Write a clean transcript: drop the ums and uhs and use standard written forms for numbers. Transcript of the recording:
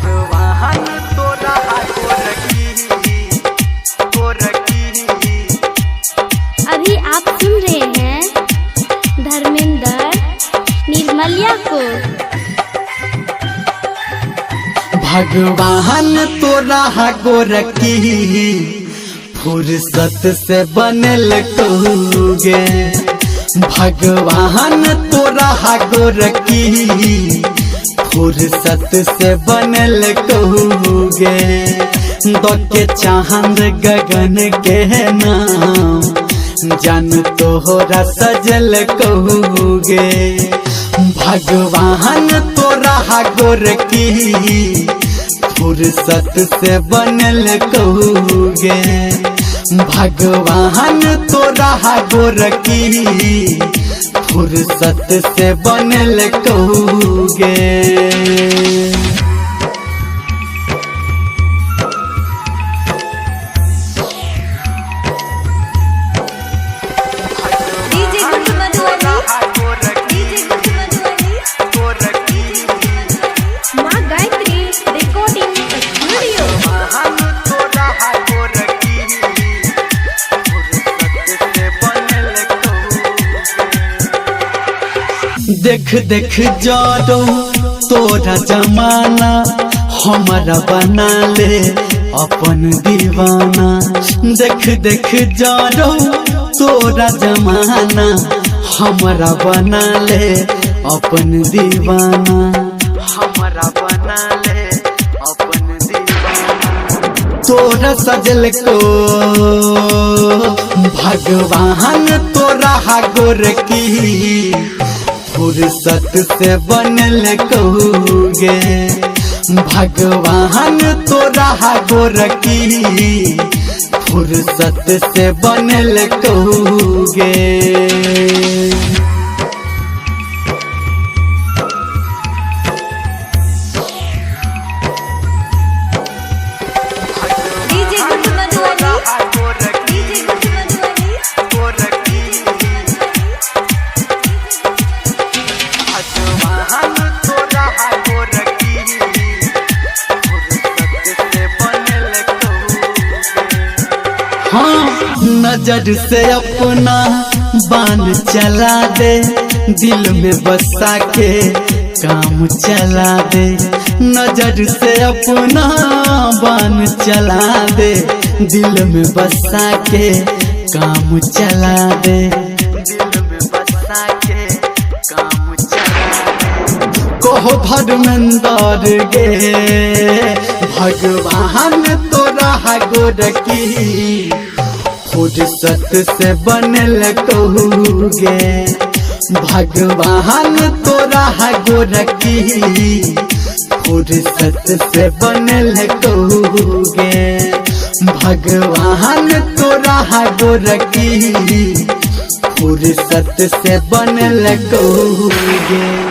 भगवान तोरा गोरकी गोरकी। अभी आप सुन रहे हैं धर्मेंद्र निर्मलिया को। भगवान तोरा गोरकी फुर्सत से बनल कहूगे। भगवान तोरा गोरकी फुर्सत से बनल कहूगे। के चांद गगन के नाम जान तोहरा सजल कहूगे। भगवान तोरा गोरकी फुर्सत से बनल कहूगे। भगवान तोरा गोरकी फुर्सत से बनल कहूगे। देख देख जादो तोरा जमाना हमारा बना ले अपन दीवाना। देख देख जादो तोरा जमाना हमारा बना ले अपन दीवाना। हमारा बना ले अपन दीवाना। तोरा सजल को भगवान तोरा गोरकी फुर्सत से बनल कहूगे। भगवान तोरा गोरकी फुर्सत से बनल कहूगे। हाँ नजर से अपना बाण चला दे, दिल में बसा के काम चला दे। नजर से अपना बाण चला दे, दिल में बसा के काम चला दे। दिल में बसा के काम चला दे। कहो धर्मेंद्र गे भगवान तोरा गोरकी फुर्सत से बनल कहूगे। भगवान तोरा गोरकी फुर्सत से बनल कहूगे। भगवान तोरा गोरकी फुर्सत से बनल कहूगे।